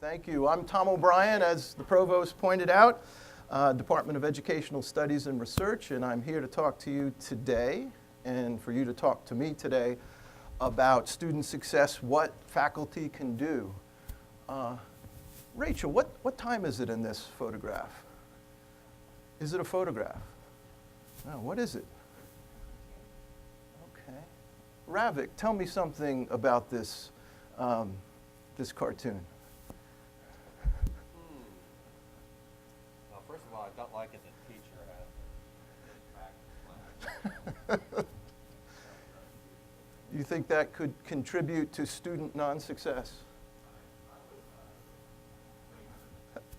Thank you. I'm Tom O'Brien, as the provost pointed out, Department of Educational Studies and Research, and I'm here to talk to you today, and for you to talk to me today, about student success, what faculty can do. Rachel, what time is it in this photograph? Is it a photograph? No, what is it? Okay. Ravik, tell me something about this, this cartoon. Well, first of all, I don't like it that teacher has. You think that could contribute to student non-success?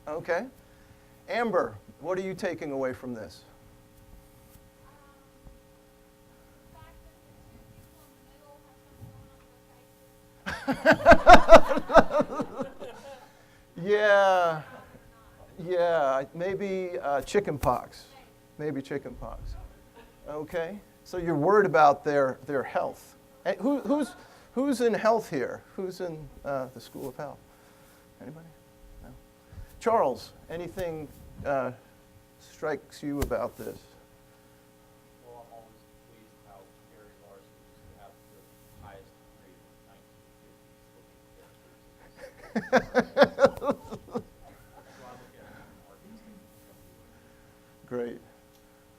Okay. Amber, what are you taking away from this? Yeah, maybe chicken pox. Maybe chicken pox. Okay, so you're worried about their health. Hey, who's in health here? Who's in the School of Health? Anybody? No. Charles, anything strikes you about this? Well, I'm always pleased how Gary Larson used to have the highest grade of 1950s looking characters. Great.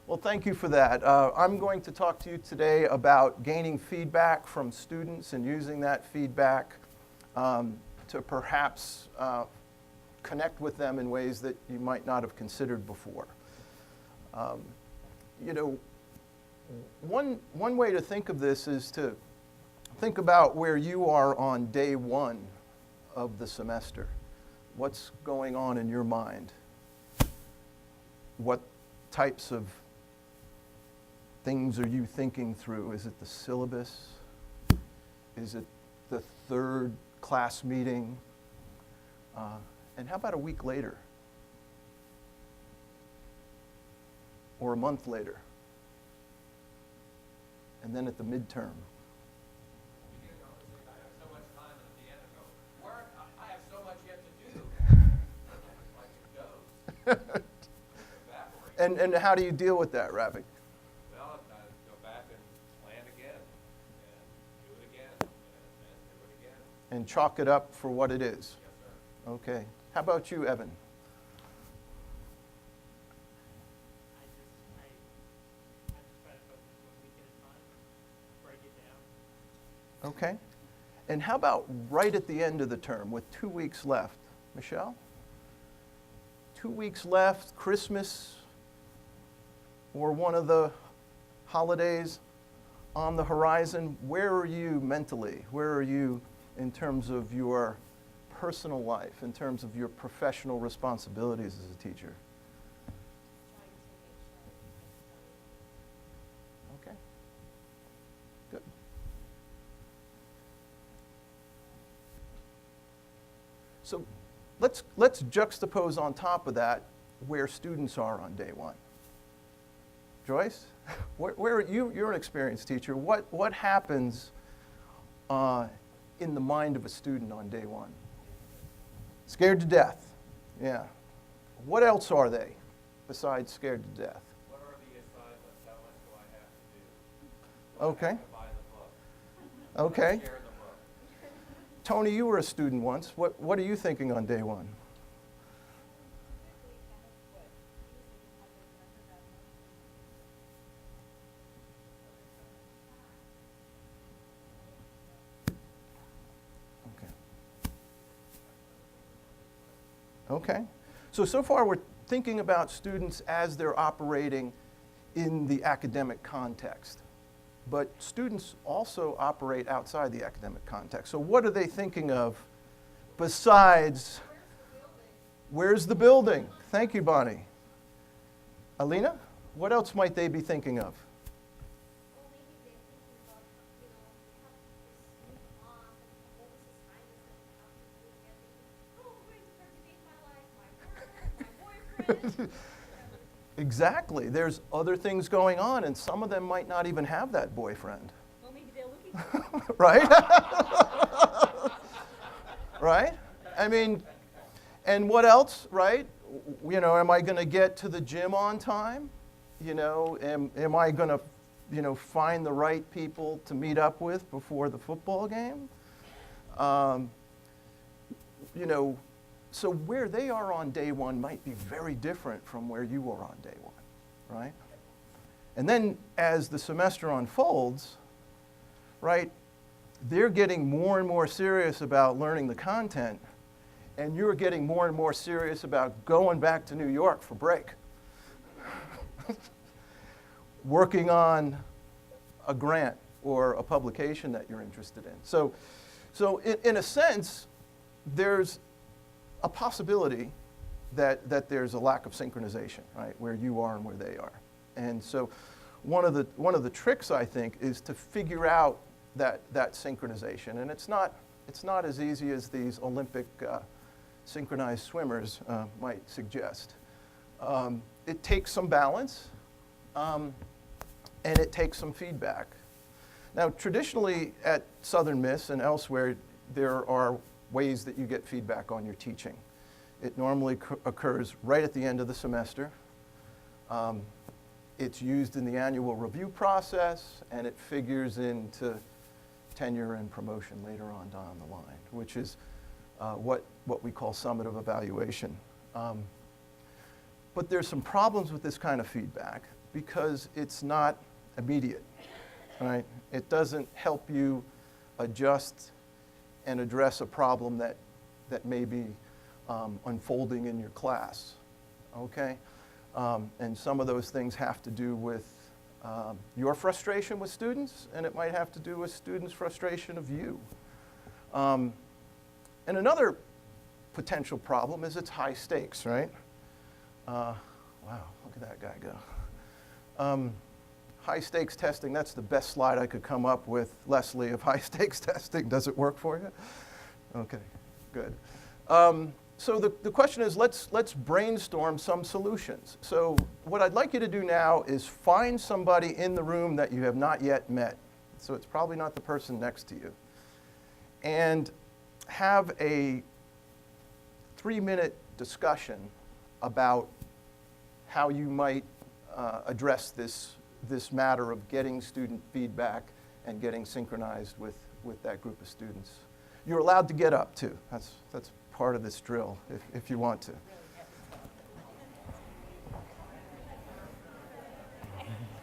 Well, thank you for that. I'm going to talk to you today about gaining feedback from students and using that feedback to perhaps connect with them in ways that you might not have considered before. One way to think of this is to think about where you are on day one of the semester. What's going on in your mind? What types of things are you thinking through? Is it the syllabus? Is it the third class meeting? And how about a week later? Or a month later? And then at the midterm? I have so much yet to do. And how do you deal with that, Ravik? Well, I go back and plan again, and do it again, and do it again. And chalk it up for what it is? Yes, sir. Okay. How about you, Evan? I just try to focus 1 week at a time, break it down. Okay. And how about right at the end of the term with 2 weeks left? Michelle? 2 weeks left, Christmas, or one of the holidays on the horizon. Where are you mentally? Where are you in terms of your personal life, in terms of your professional responsibilities as a teacher? Okay. Good. So let's juxtapose on top of that where students are on day one. Joyce, where you're an experienced teacher. What happens in the mind of a student on day one? Scared to death. Yeah. What else are they besides scared to death? What are the assignments? How much do I have to do? Okay. I have to buy the book. Okay. Share the book. Tony, you were a student once. What are you thinking on day one? Okay. So far we're thinking about students as they're operating in the academic context. But students also operate outside the academic context. So what are they thinking of besides, where's the building? Thank you, Bonnie. Alina, what else might they be thinking of? Exactly. There's other things going on, and some of them might not even have that boyfriend. Well, maybe they're looking for Right? Right? I mean, And what else, right? You know, am I going to get to the gym on time? You know, am I going to, you know, find the right people to meet up with before the football game? You know, so where they are on day one might be very different from where you are on day one, right? And then as the semester unfolds, right, they're getting more and more serious about learning the content, and you're getting more and more serious about going back to New York for break. Working on a grant or a publication that you're interested in. So in a sense, there's a possibility that there's a lack of synchronization, right, where you are and where they are. And so one of the tricks, I think, is to figure out that synchronization. And it's not as easy as these Olympic synchronized swimmers might suggest. It takes some balance, and it takes some feedback. Now, traditionally at Southern Miss and elsewhere, there are ways that you get feedback on your teaching. It normally occurs right at the end of the semester. It's used in the annual review process, and it figures into tenure and promotion later on down the line, which is what we call summative evaluation. But there's some problems with this kind of feedback because it's not immediate, right? It doesn't help you adjust and address a problem that may be unfolding in your class, okay? And some of those things have to do with your frustration with students, and it might have to do with students' frustration of you. And another potential problem is it's high stakes, right? Wow, look at that guy go. High stakes testing, that's the best slide I could come up with, Leslie, of high stakes testing. Does it work for you? Okay, good. So the question is, let's brainstorm some solutions. So what I'd like you to do now is find somebody in the room that you have not yet met. So it's probably not the person next to you. And have a 3-minute discussion about how you might address this matter of getting student feedback and getting synchronized with that group of students. You're allowed to get up too. That's part of this drill if you want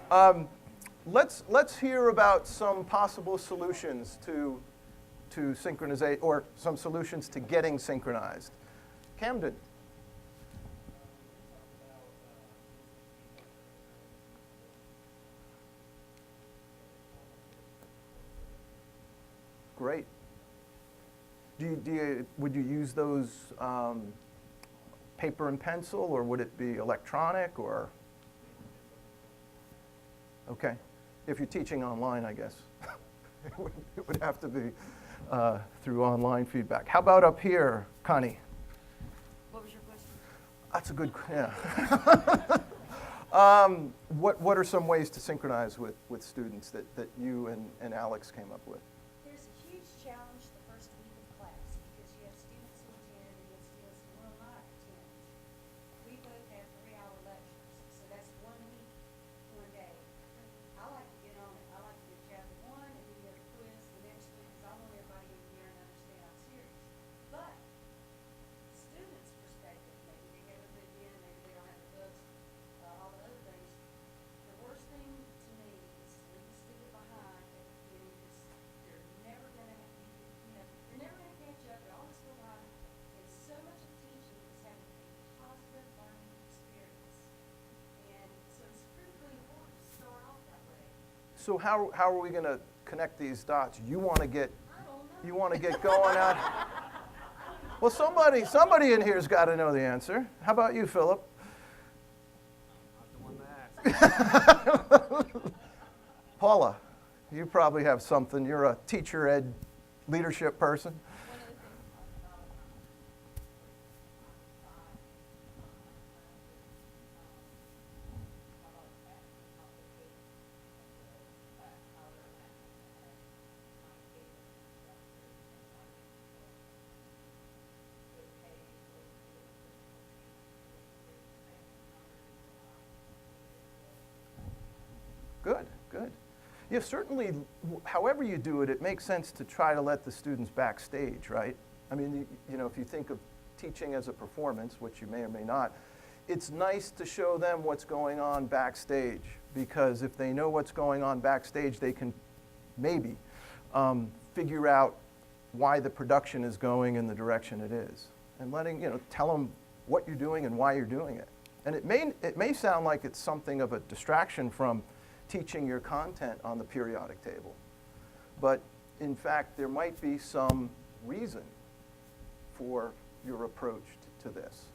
to. Let's hear about some possible solutions to synchronization, or some solutions to getting synchronized. Camden. Great. Would you use those paper and pencil, or would it be electronic, or? Okay. If you're teaching online, I guess it would have to be through online feedback. How about up here, Connie? What was your question? That's a good, yeah. What are some ways to synchronize with students that you and Alex came up with? There's a huge challenge the first week of class because you have students who attend and you have students who will not attend. We both have 3-hour lectures, so that's 1 week, 1 day. I like to get on it. I like to do chapter 1 and then you have a quiz the next week because I want everybody in here and understand I'm serious. But students' perspective, maybe they haven't been in, maybe they don't have the books, all the other things. The worst thing to me is to leave a student behind at the beginning because they're never gonna have, you're never gonna catch up, they're always behind. And so much of teaching is having a positive learning experience. And so it's critically important to start off that way. So how are we going to connect these dots? You want to get I don't know. you want to get going out? Well, somebody in here's got to know the answer. How about you, Philip? Paula, you probably have something. You're a teacher ed leadership person. Yeah, certainly, however you do it, it makes sense to try to let the students backstage, right? I mean, you know, if you think of teaching as a performance, which you may or may not, it's nice to show them what's going on backstage, because if they know what's going on backstage, they can maybe figure out why the production is going in the direction it is. And letting, you know, tell them what you're doing and why you're doing it. And it may sound like it's something of a distraction from teaching your content on the periodic table. But in fact, there might be some reason for your approach to this.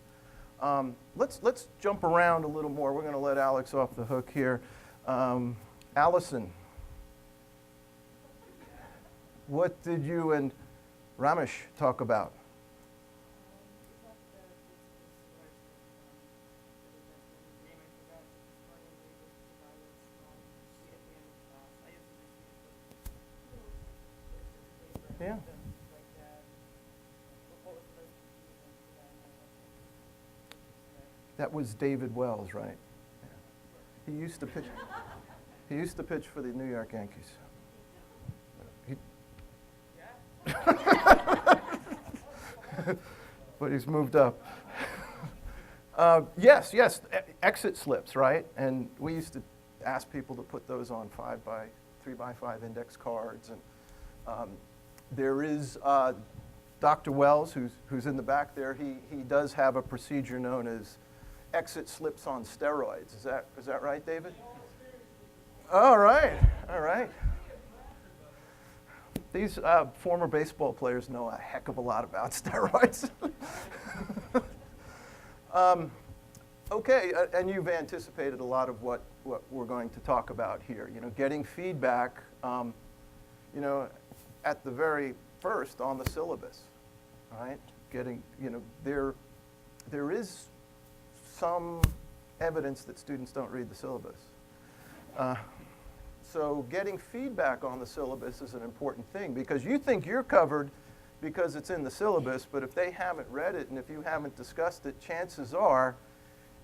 Let's jump around a little more. We're going to let Alex off the hook here. Allison, what did you and Ramesh talk about? Yeah. That was David Wells, right? Yeah. He used to pitch. He used to pitch for the New York Yankees. But he's moved up. Yes, exit slips, right? And we used to ask people to put those on 3x5 index cards. And there is Dr. Wells, who's in the back there. He does have a procedure known as exit slips on steroids. Is that right, David? All right. These former baseball players know a heck of a lot about steroids. Okay, and you've anticipated a lot of what we're going to talk about here. You know, getting feedback, you know, at the very first on the syllabus, right? Getting, you know, there is some evidence that students don't read the syllabus. So getting feedback on the syllabus is an important thing, because you think you're covered because it's in the syllabus, but if they haven't read it and if you haven't discussed it, chances are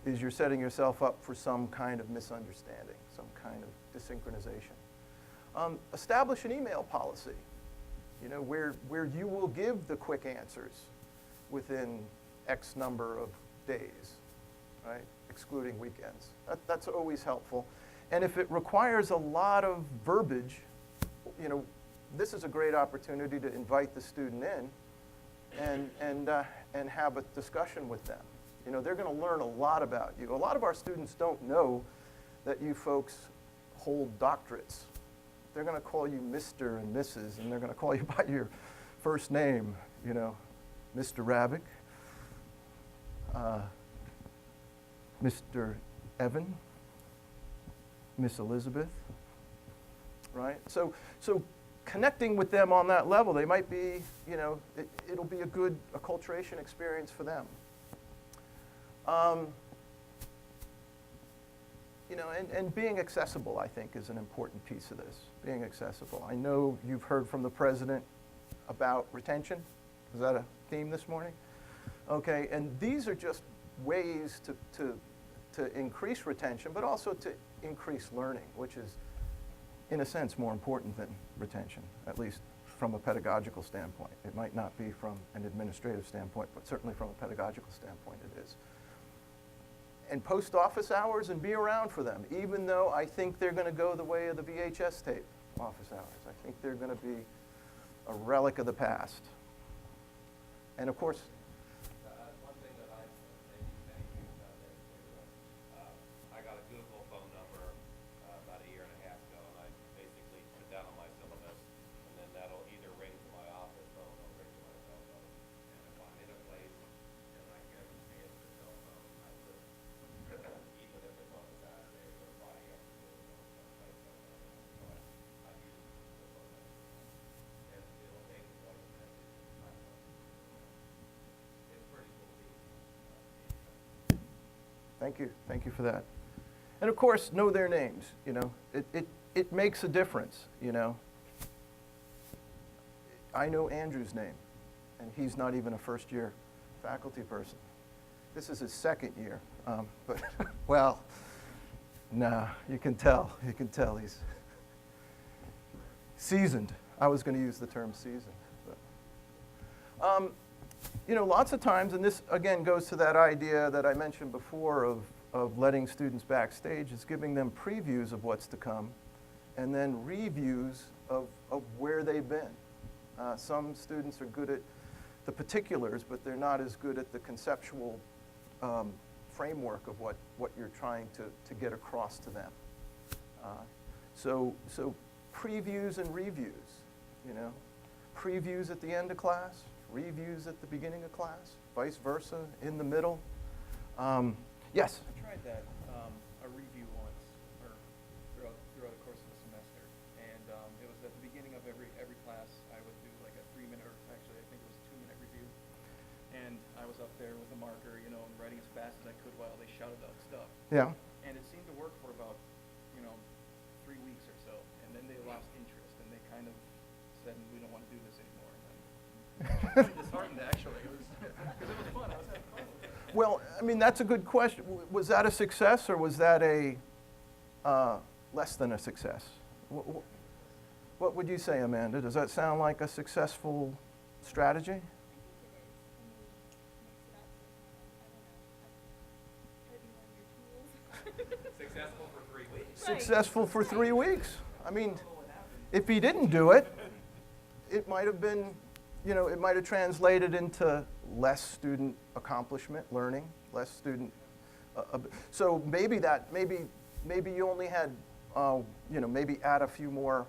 is you're setting yourself up for some kind of misunderstanding, some kind of desynchronization. Establish an email policy, you know, where you will give the quick answers within X number of days, right? Excluding weekends. That's always helpful. And if it requires a lot of verbiage, you know, this is a great opportunity to invite the student in and have a discussion with them. You know, they're going to learn a lot about you. A lot of our students don't know that you folks hold doctorates. They're going to call you Mr. and Mrs., and they're going to call you by your first name, you know, Mr. Ravick, Mr. Evan, Miss Elizabeth, right? So connecting with them on that level, they might be, you know, it'll be a good acculturation experience for them. You know, and being accessible, I think, is an important piece of this, being accessible. I know you've heard from the president about retention. Is that a theme this morning? Okay, and these are just ways to increase retention, but also to increase learning, which is, in a sense, more important than retention, at least from a pedagogical standpoint. It might not be from an administrative standpoint, but certainly from a pedagogical standpoint it is. And post office hours and be around for them, even though I think they're going to go the way of the VHS tape office hours. I think they're going to be a relic of the past. And of course, One thing that I maybe used on this too, I got a Google phone number about a year and a half ago, and I basically put down on my syllabus, and then that'll either ring to my office phone or ring to my cell phone. And if I'm in a place and I can answer the cell phone, I will, even if it's on a Saturday or a Friday afternoon or someplace like that. So I use the phone number. And it'll take a voice message. It's pretty cool. thank you for that. And of course, know their names, you know. It makes a difference, you know. I know Andrew's name, and he's not even a first-year faculty person. This is his second year, but, well, no, you can tell seasoned. I was going to use the term seasoned. But. You know, lots of times, and this again goes to that idea that I mentioned before of letting students backstage, is giving them previews of what's to come and then reviews of where they've been. Some students are good at the particulars, but they're not as good at the conceptual framework of what you're trying to get across to them. So previews and reviews, you know. Previews at the end of class, reviews at the beginning of class, vice versa, in the middle. Yes? I tried that, a review once, or throughout the course of the semester, and it was at the beginning of every class. I would do like a 3-minute, or actually I think it was a 2-minute review, and I was up there with a marker, you know, and writing as fast as I could while they shouted out stuff. Yeah. And it seemed to work for about, 3 weeks or so, and then they lost interest, and they kind of said, we don't want to do this anymore. And then disheartened, actually. Because it was fun. I was having fun with it. Well, I mean, that's a good question. Was that a success, or was that a less than a success? What would you say, Amanda? Does that sound like a successful strategy? Successful for 3 weeks. Successful for 3 weeks. I mean, if he didn't do it, it might have been, you know, it might have translated into less student accomplishment, learning, less student. So maybe you only had, you know, maybe add a few more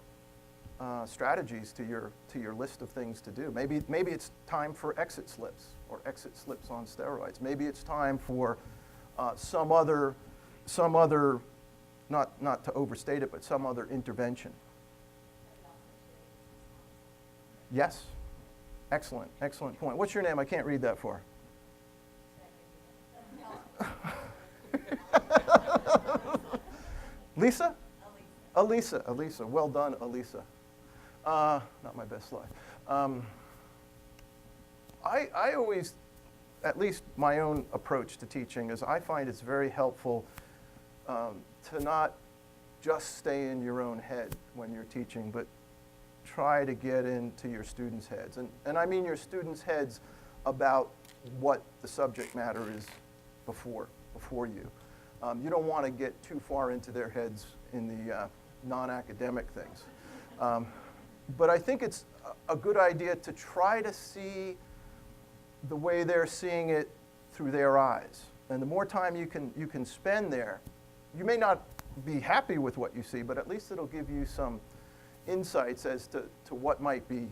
strategies to your list of things to do. Maybe it's time for exit slips or exit slips on steroids. Maybe it's time for some other, not to overstate it, but some other intervention. Yes. Excellent, excellent point. What's your name? I can't read that far. Lisa? Elisa. Elisa. Well done, Elisa. Not my best slide. I always, at least my own approach to teaching is I find it's very helpful to not just stay in your own head when you're teaching, but try to get into your students' heads. And I mean your students' heads about what the subject matter is before you. You don't want to get too far into their heads in the non-academic things. But I think it's a good idea to try to see the way they're seeing it through their eyes. And the more time you can spend there, you may not be happy with what you see, but at least it'll give you some insights as to what might be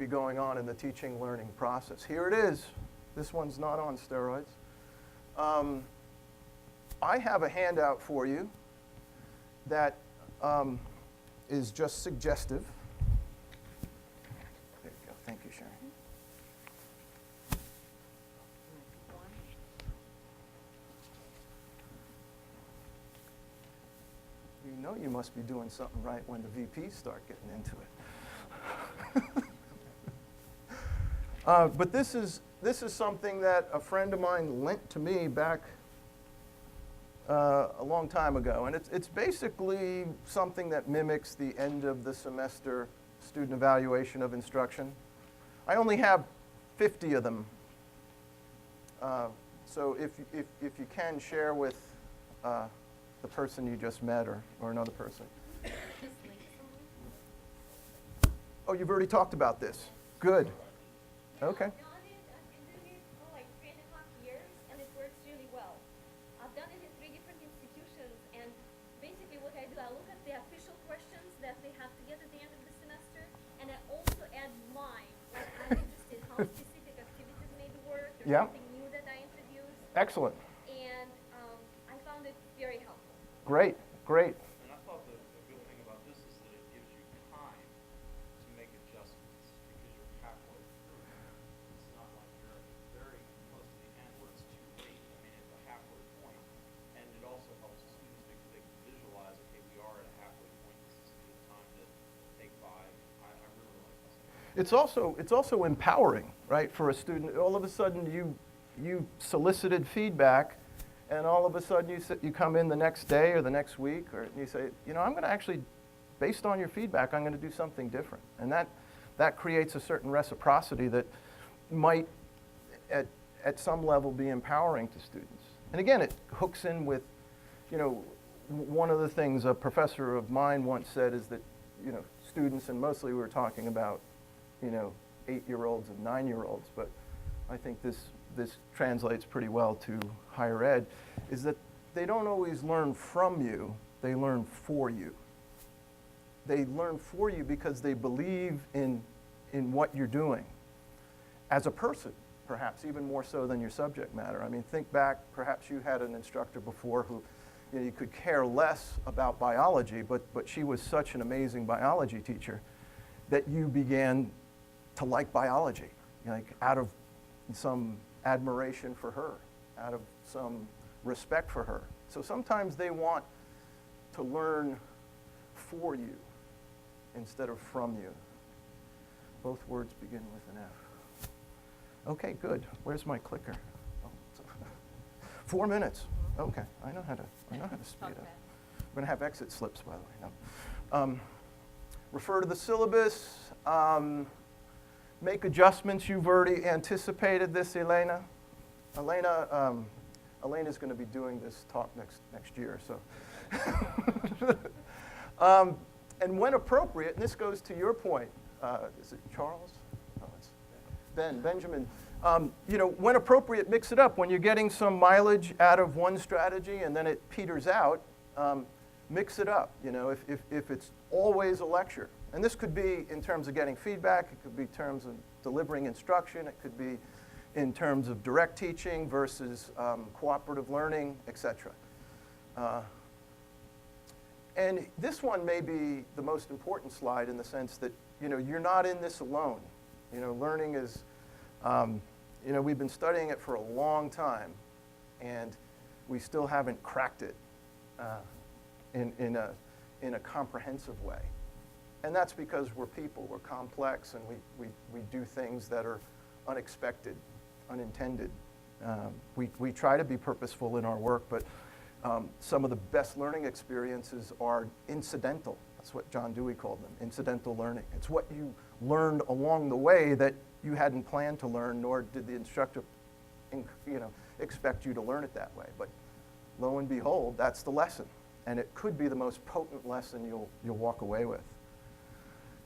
going on in the teaching learning process. Here it is. This one's not on steroids. I have a handout for you that is just suggestive. There you go. Thank you, Sharon. You know you must be doing something right when the VPs start getting into it. But this is something that a friend of mine lent to me back a long time ago, and it's basically something that mimics the end of the semester student evaluation of instruction. I only have 50 of them, so if you can share with the person you just met or another person. Oh, you've already talked about this. Good. Okay. I've done it for like 3.5 years, and it works really well. I've done it in 3 different institutions, and basically what I do, I look at the official questions that they have to get at the end of the semester, and I also add mine. Like I'm interested in how specific activities may be worked, or Yeah. something new that I introduced, Excellent. and I found it very helpful. Great. Great. And I thought the good thing about this is that it gives you time to make adjustments because you're halfway through. It's not like you're very close to the end where it's too late. I mean, it's a halfway point. And it also helps the students because they can visualize, okay, we are at a halfway point. This is a good time to take 5. I really like this. It's also empowering, right, for a student. All of a sudden you solicited feedback, and all of a sudden you come in the next day or the next week, or you say, you know, I'm going to actually based on your feedback, I'm going to do something different. And that creates a certain reciprocity that might, at some level, be empowering to students. And again, it hooks in with, one of the things a professor of mine once said is that, students, and mostly we were talking about, 8-year-olds and 9-year-olds, but I think this translates pretty well to higher ed, is that they don't always learn from you, they learn for you. They learn for you because they believe in what you're doing as a person, perhaps even more so than your subject matter. I mean, think back, perhaps you had an instructor before who you could care less about biology, but she was such an amazing biology teacher that you began to like biology, like out of some admiration for her, out of some respect for her. So sometimes they want to learn for you instead of from you. Both words begin with an F. Okay, good. Where's my clicker? Oh, 4 minutes. Okay, I know how to speed up. We're going to have exit slips, by the way. No. Refer to the syllabus. Make adjustments. You've already anticipated this, Elena. Elena's going to be doing this talk next year, so. And when appropriate, and this goes to your point, is it Charles? Oh, it's Benjamin. When appropriate, mix it up. When you're getting some mileage out of one strategy and then it peters out, mix it up. If it's always a lecture. And this could be in terms of getting feedback, it could be in terms of delivering instruction, it could be in terms of direct teaching versus cooperative learning, etc. And this one may be the most important slide in the sense that, you're not in this alone. Learning is, we've been studying it for a long time, and we still haven't cracked it in a comprehensive way. And that's because we're people, we're complex, and we do things that are unexpected, unintended. We try to be purposeful in our work, but some of the best learning experiences are incidental. That's what John Dewey called them, incidental learning. It's what you learned along the way that you hadn't planned to learn, nor did the instructor expect you to learn it that way. But lo and behold, that's the lesson. And it could be the most potent lesson you'll walk away with.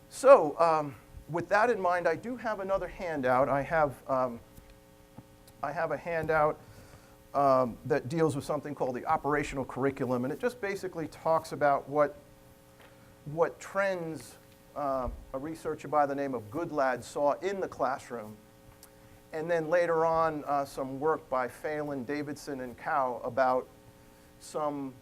So with that in mind, I do have another handout. I have a handout that deals with something called the operational curriculum, and it just basically talks about what trends a researcher by the name of Goodlad saw in the classroom, and then later on some work by Phelan, Davidson, and Cow about some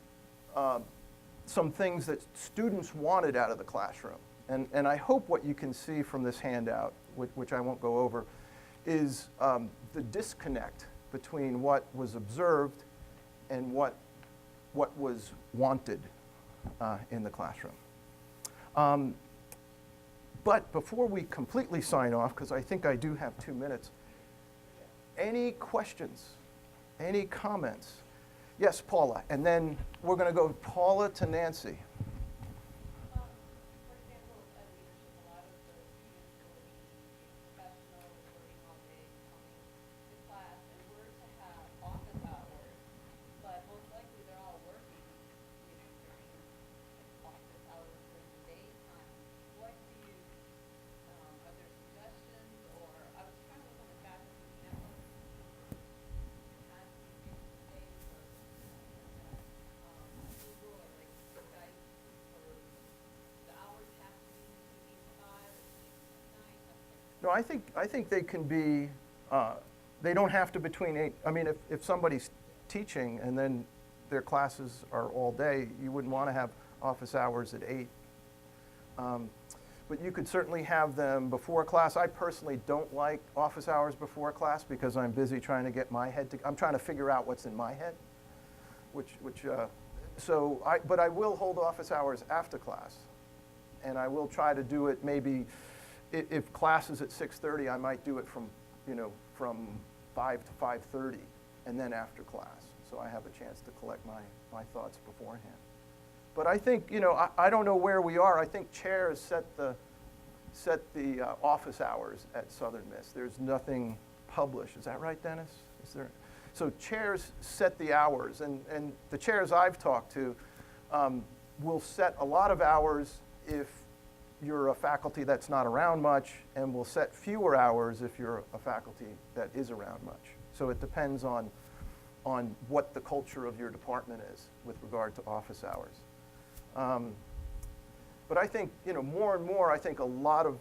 things that students wanted out of the classroom. And I hope what you can see from this handout, which I won't go over, is the disconnect between what was observed and what was wanted in the classroom. But before we completely sign off, because I think I do have 2 minutes, any questions, any comments? Yes, Paula, and then we're going to go Paula to Nancy. For example, at leadership, a lot of the students will be professional, working all day, coming to class, and we're to have office hours, but most likely they're all working, during office hours during the daytime. What do you, are there suggestions, or I was trying to look on the faculty network, as we do today, or Google, or like Skype, or the hours have to be between 5 or 6 at night. No, I think they can be, they don't have to between 8, I mean, if somebody's teaching and then their classes are all day, you wouldn't want to have office hours at 8. But you could certainly have them before class. I personally don't like office hours before class because I'm busy trying to get my head I'm trying to figure out what's in my head, but I will hold office hours after class. And I will try to do it maybe, if class is at 6:30, I might do it from 5 to 5:30 and then after class. So I have a chance to collect my thoughts beforehand. But I think, you know, I don't know where we are. I think chairs set the office hours at Southern Miss. There's nothing published. Is that right, Dennis? Is there? So chairs set the hours, and the chairs I've talked to will set a lot of hours if you're a faculty that's not around much, and will set fewer hours if you're a faculty that is around much. So it depends on what the culture of your department is with regard to office hours. But I think, you know, more and more, I think a lot of,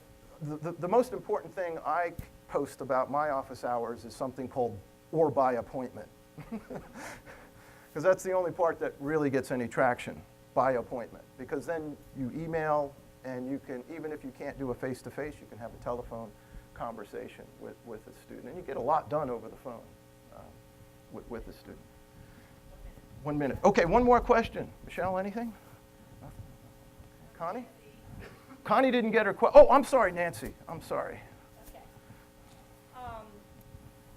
the most important thing I post about my office hours is something called or by appointment. Because that's the only part that really gets any traction, by appointment. Because then you email, and you can, even if you can't do a face-to-face, you can have a telephone conversation with a student. And you get a lot done over the phone with the student. 1 minute. Okay, one more question. Michelle, anything? Connie? Connie didn't get her question. Oh, I'm sorry, Nancy. I'm sorry. Okay.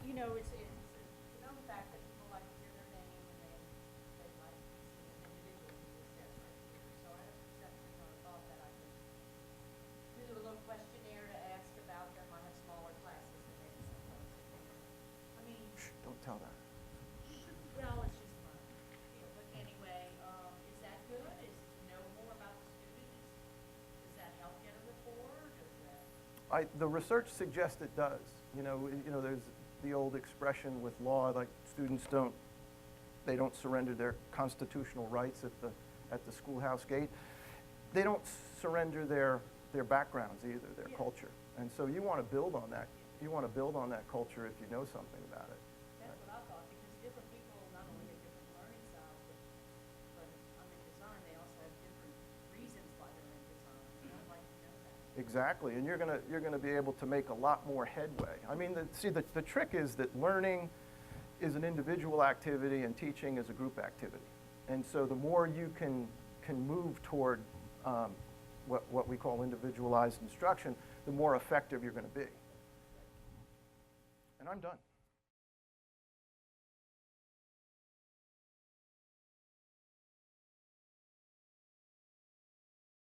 You know, it's you know the fact that people like to hear their name and they like to be seen as individuals in this desk right here. So I have a perception or a thought that I could do a little questionnaire to ask about them. I have smaller classes than maybe some folks. I mean, Shh, don't tell that. well, it's just fun. You know, but anyway, is that good? Is to know more about the student? Does that help get a rapport? Does that? The research suggests it does. You know, there's the old expression with law, like students don't surrender their constitutional rights at the schoolhouse gate. They don't surrender their backgrounds either, their Yeah. culture. And so you want to build on that. You want to build on that culture if you know something about it. That's what I thought, because different people not only have different learning styles, but I'm in design, they also have different reasons why they're in design. And I'd like to know that. Exactly, and you're gonna be able to make a lot more headway. I mean, the trick is that learning is an individual activity and teaching is a group activity. And so the more you can move toward what we call individualized instruction, the more effective you're going to be. And I'm done.